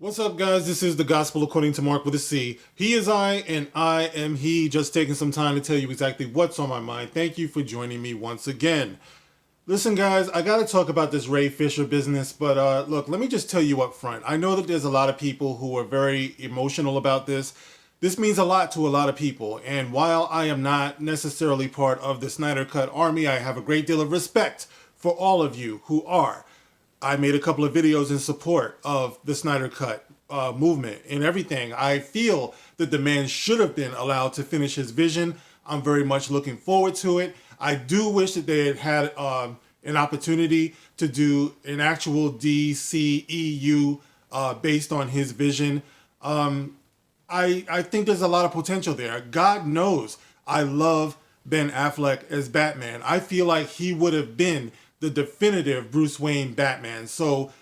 What's up, guys? This is the Gospel According to Mark with a C. He is I, and I am he. Just taking some time to tell you exactly what's on my mind. Thank you for joining me once again. Listen, guys, I gotta talk about this Ray Fisher business, but look, let me just tell you up front. I know that there's a lot of people who are very emotional about this. This means a lot to a lot of people, and while I am not necessarily part of the Snyder Cut army, I have a great deal of respect for all of you who are. I made a couple of videos in support of the Snyder Cut movement and everything. I feel that the man should have been allowed to finish his vision. I'm very much looking forward to it. I do wish that they had an opportunity to do an actual DCEU based on his vision. I think there's a lot of potential there. God knows I love Ben Affleck as Batman. I feel like he would have been the definitive Bruce Wayne Batman. So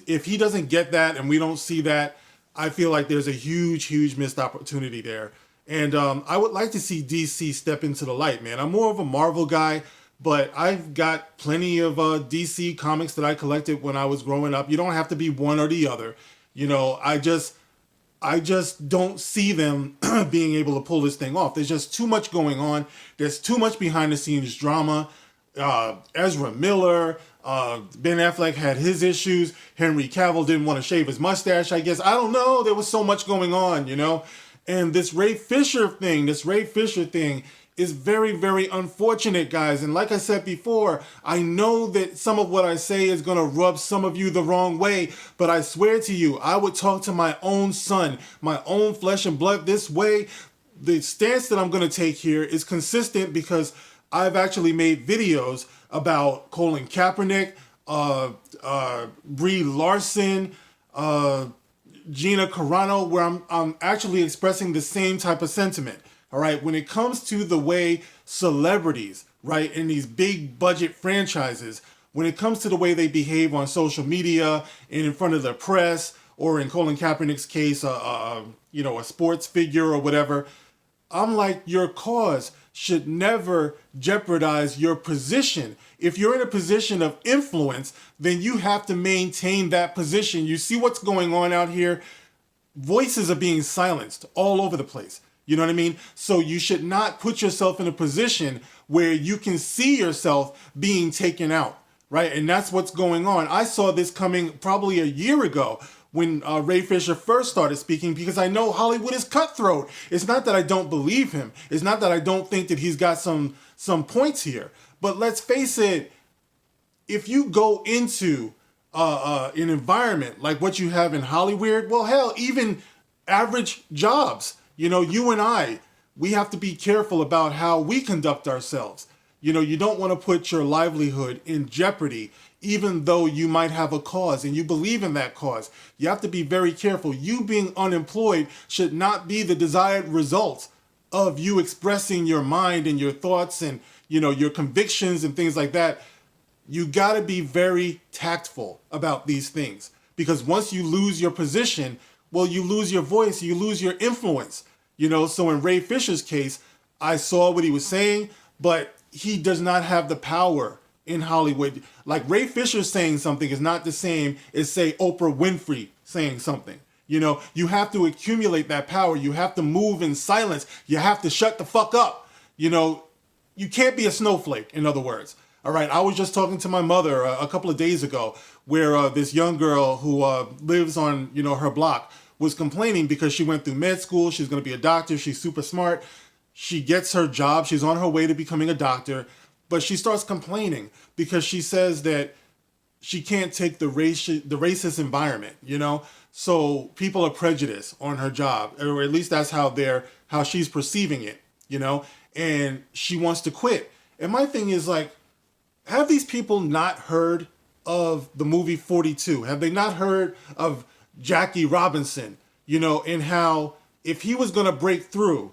if he doesn't get that and we don't see that, I feel like there's a huge missed opportunity there. And I would like to see DC step into the light, man. I'm more of a Marvel guy, but I've got plenty of DC comics that I collected when I was growing up. You don't have to be one or the other. You know, I just don't see them being able to pull this thing off. There's just too much going on. There's too much behind the scenes drama. Ezra Miller, Ben Affleck had his issues. Henry Cavill didn't want to shave his mustache, I guess. I don't know. There was so much going on, you know? And this Ray Fisher thing is very unfortunate, guys. And like I said before, I know that some of what I say is going to rub some of you the wrong way, but I swear to you, I would talk to my own son, my own flesh and blood this way. The stance that I'm going to take here is consistent because I've actually made videos about Colin Kaepernick, Brie Larson, Gina Carano, where I'm actually expressing the same type of sentiment. All right, when it comes to the way celebrities, right, in these big budget franchises, when it comes to the way they behave on social media and in front of the press, or in Colin Kaepernick's case, a sports figure or whatever, I'm like, your cause should never jeopardize your position. If you're in a position of influence, then you have to maintain that position. You see what's going on out here? Voices are being silenced all over the place. You know what I mean? So you should not put yourself in a position where you can see yourself being taken out, right? And that's what's going on. I saw this coming probably a year ago when Ray Fisher first started speaking, because I know Hollywood is cutthroat. It's not that I don't believe him. It's not that I don't think that he's got some points here. But let's face it, if you go into an environment like what you have in Hollywood, well, hell, even average jobs, you know, you and I, we have to be careful about how we conduct ourselves. You know, you don't want to put your livelihood in jeopardy, even though you might have a cause and you believe in that cause. You have to be very careful. You being unemployed should not be the desired result of you expressing your mind and your thoughts and, you know, your convictions and things like that. You got to be very tactful about these things, because once you lose your position, well, you lose your voice, you lose your influence. You know, so in Ray Fisher's case, I saw what he was saying, but he does not have the power in Hollywood. Like, Ray Fisher saying something is not the same as, say, Oprah Winfrey saying something. You know, you have to accumulate that power. You have to move in silence. You have to shut the fuck up. You know, you can't be a snowflake, in other words. All right, I was just talking to my mother a couple of days ago where this young girl who lives on, you know, her block was complaining because she went through med school. She's going to be a doctor. She's super smart. She gets her job. She's on her way to becoming a doctor. But she starts complaining because she says that she can't take the racist environment, you know? So people are prejudiced on her job, or at least that's how she's perceiving it, you know? And she wants to quit. And my thing is, like, have these people not heard of the movie 42? Have they not heard of Jackie Robinson, you know, and how if he was going to break through,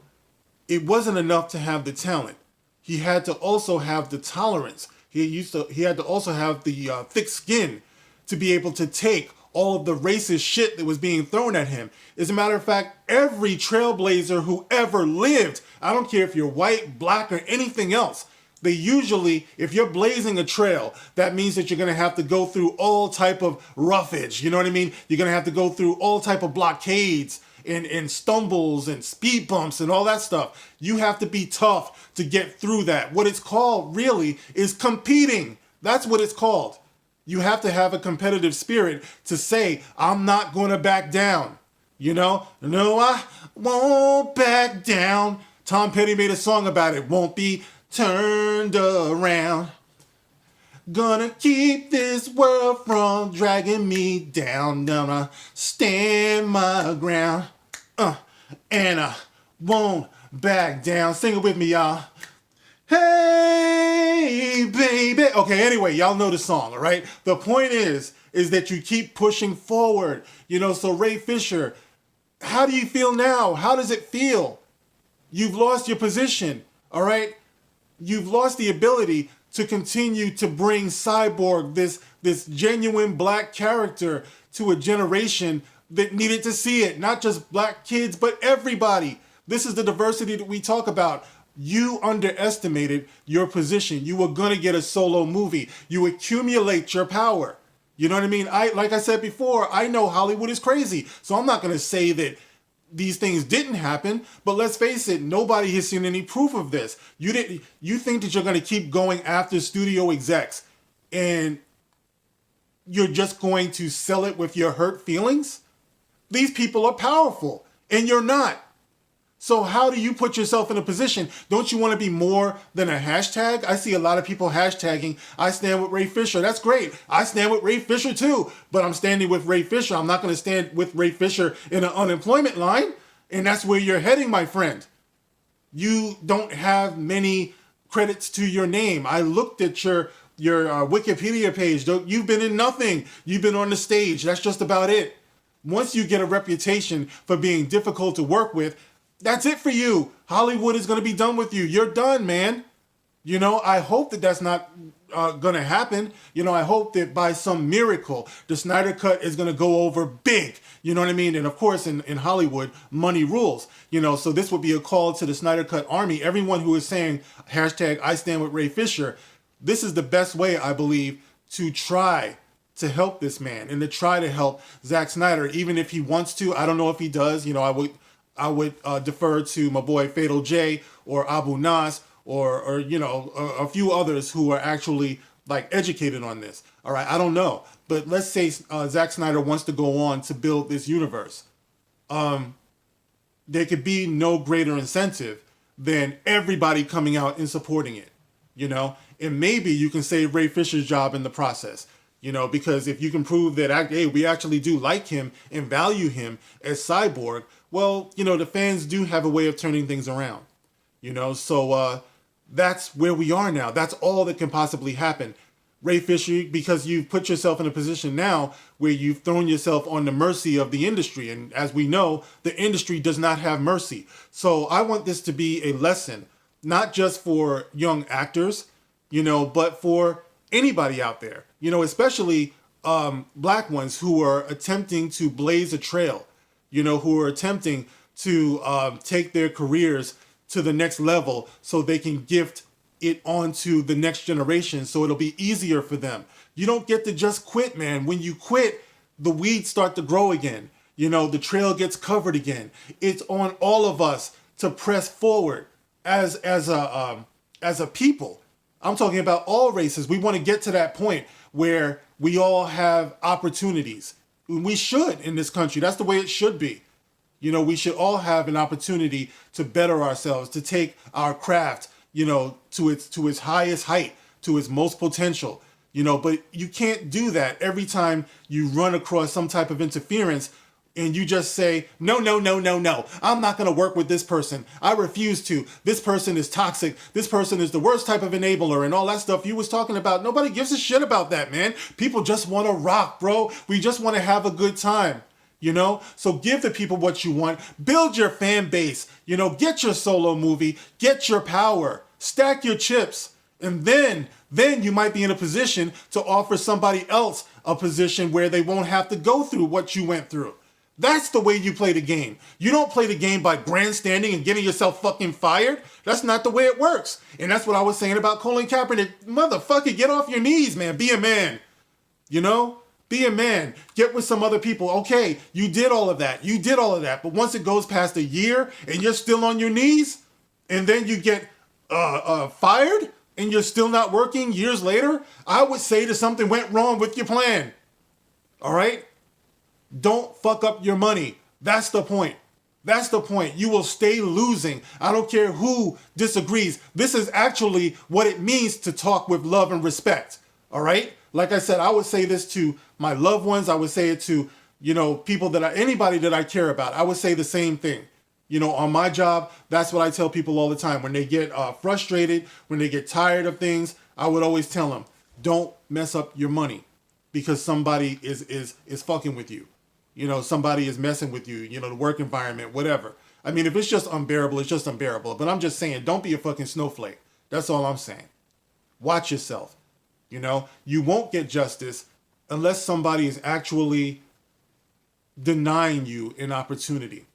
it wasn't enough to have the talent. He had to also have the tolerance. He had to also have the thick skin to be able to take all of the racist shit that was being thrown at him. As a matter of fact, every trailblazer who ever lived, I don't care if you're white, black, or anything else, They usually, if you're blazing a trail, that means that you're going to have to go through all type of roughage. You know what I mean? You're going to have to go through all type of blockades and stumbles and speed bumps and all that stuff. You have to be tough to get through that. What it's called really is competing. That's what it's called. You have to have a competitive spirit to say, I'm not going to back down. You know? No, I won't back down. Tom Petty made a song about it. Won't be turned around. Gonna keep this world from dragging me down. Gonna stand my ground. And I won't back down. Sing it with me, y'all. Hey, baby. Okay, anyway, y'all know the song, all right? The point is that you keep pushing forward. You know, so Ray Fisher, how do you feel now? How does it feel? You've lost your position, all right? You've lost the ability to continue to bring Cyborg, this genuine black character, to a generation that needed to see it. Not just black kids, but everybody. This is the diversity that we talk about. You underestimated your position. You were going to get a solo movie. You accumulate your power. You know what I mean? Like I said before, I know Hollywood is crazy. So I'm not going to say that these things didn't happen, but let's face it, nobody has seen any proof of this. You think that you're going to keep going after studio execs and you're just going to sell it with your hurt feelings? These people are powerful and you're not. So how do you put yourself in a position? Don't you want to be more than a hashtag? I see a lot of people hashtagging, I stand with Ray Fisher. That's great. I stand with Ray Fisher too, but I'm standing with Ray Fisher. I'm not going to stand with Ray Fisher in an unemployment line. And that's where you're heading, my friend. You don't have many credits to your name. I looked at your Wikipedia page. You've been in nothing. You've been on the stage. That's just about it. Once you get a reputation for being difficult to work with, that's it for you. Hollywood is going to be done with you. You're done, man. You know, I hope that that's not going to happen. You know, I hope that by some miracle, the Snyder Cut is going to go over big. You know what I mean? And of course, in Hollywood, money rules. You know, so this would be a call to the Snyder Cut army. Everyone who is saying, hashtag, I stand with Ray Fisher. This is the best way, I believe, to try to help this man and to try to help Zack Snyder, even if he wants to. I don't know if he does. You know, I would defer to my boy Fatal J or Abu Nas or you know, a few others who are actually like educated on this. All right, I don't know. But let's say Zack Snyder wants to go on to build this universe. There could be no greater incentive than everybody coming out and supporting it, you know? And maybe you can save Ray Fisher's job in the process. You know, because if you can prove that, hey, we actually do like him and value him as Cyborg, well, you know, the fans do have a way of turning things around. You know, so that's where we are now. That's all that can possibly happen. Ray Fisher, because you've put yourself in a position now where you've thrown yourself on the mercy of the industry. And as we know, the industry does not have mercy. So I want this to be a lesson, not just for young actors, you know, but for anybody out there, you know, especially black ones who are attempting to blaze a trail, you know, who are attempting to take their careers to the next level so they can gift it onto the next generation so it'll be easier for them. You don't get to just quit, man. When you quit, the weeds start to grow again. You know, the trail gets covered again. It's on all of us to press forward as a people. I'm talking about all races. We want to get to that point where we all have opportunities. We should in this country. That's the way it should be. You know, we should all have an opportunity to better ourselves, to take our craft, you know, to its highest height, to its most potential. You know, but you can't do that every time you run across some type of interference and you just say, no, I'm not going to work with this person. I refuse to. This person is toxic. This person is the worst type of enabler and all that stuff you was talking about. Nobody gives a shit about that, man. People just want to rock, bro. We just want to have a good time, you know? So give the people what you want. Build your fan base. You know, get your solo movie. Get your power. Stack your chips. And then you might be in a position to offer somebody else a position where they won't have to go through what you went through. That's the way you play the game. You don't play the game by grandstanding and getting yourself fucking fired. That's not the way it works. And that's what I was saying about Colin Kaepernick. Motherfucker, get off your knees, man. Be a man. You know? Be a man. Get with some other people. Okay, you did all of that. You did all of that. But once it goes past a year and you're still on your knees, and then you get fired and you're still not working years later, I would say that something went wrong with your plan. All right? Don't fuck up your money. That's the point. That's the point. You will stay losing. I don't care who disagrees. This is actually what it means to talk with love and respect. All right? Like I said, I would say this to my loved ones. I would say it to, people anybody that I care about. I would say the same thing. On my job, that's what I tell people all the time. When they get frustrated, when they get tired of things, I would always tell them, don't mess up your money because somebody is fucking with you. Somebody is messing with you, the work environment, whatever. I mean, if it's just unbearable, it's just unbearable. But I'm just saying, don't be a fucking snowflake. That's all I'm saying. Watch yourself. You won't get justice unless somebody is actually denying you an opportunity.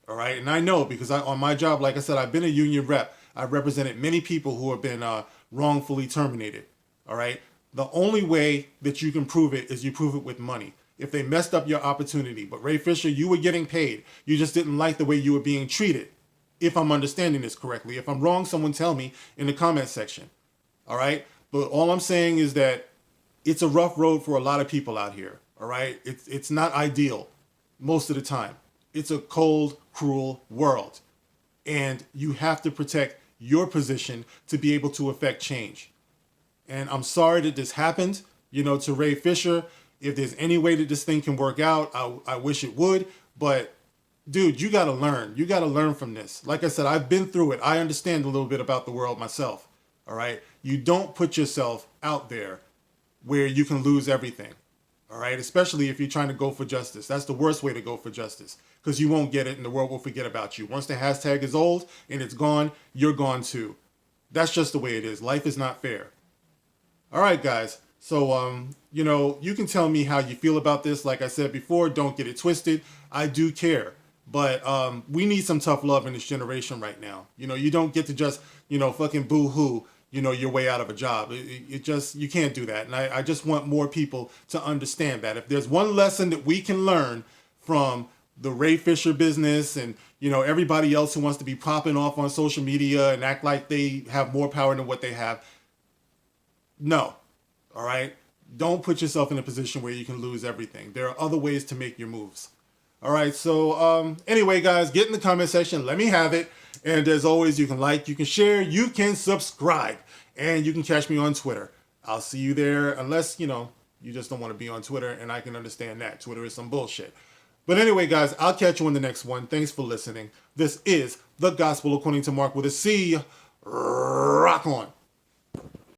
All right. And I know because on my job, like I said, I've been a union rep. I've represented many people who have been wrongfully terminated. All right. The only way that you can prove it is you prove it with money. If they messed up your opportunity, but Ray Fisher, you were getting paid. You just didn't like the way you were being treated. If I'm understanding this correctly. If I'm wrong, someone tell me in the comment section. All right. But all I'm saying is that it's a rough road for a lot of people out here. All right. It's not ideal most of the time. It's a cold, cruel world. And you have to protect your position to be able to affect change. And I'm sorry that this happened, to Ray Fisher. If there's any way that this thing can work out, I wish it would. But, dude, you got to learn. You got to learn from this. Like I said, I've been through it. I understand a little bit about the world myself. All right? You don't put yourself out there where you can lose everything. All right? Especially if you're trying to go for justice. That's the worst way to go for justice because you won't get it and the world will forget about you. Once the hashtag is old and it's gone, you're gone too. That's just the way it is. Life is not fair. All right, guys. So, you can tell me how you feel about this. Like I said before, don't get it twisted. I do care. But we need some tough love in this generation right now. You don't get to just, fucking boo-hoo, your way out of a job. It just, you can't do that. And I just want more people to understand that. If there's one lesson that we can learn from the Ray Fisher business and, everybody else who wants to be popping off on social media and act like they have more power than what they have, no. All right? Don't put yourself in a position where you can lose everything. There are other ways to make your moves. All right, so anyway, guys, get in the comment section. Let me have it. And as always, you can like, you can share, you can subscribe, and you can catch me on Twitter. I'll see you there unless, you just don't want to be on Twitter, and I can understand that. Twitter is some bullshit. But anyway, guys, I'll catch you in the next one. Thanks for listening. This is The Gospel According to Mark with a C. Rock on.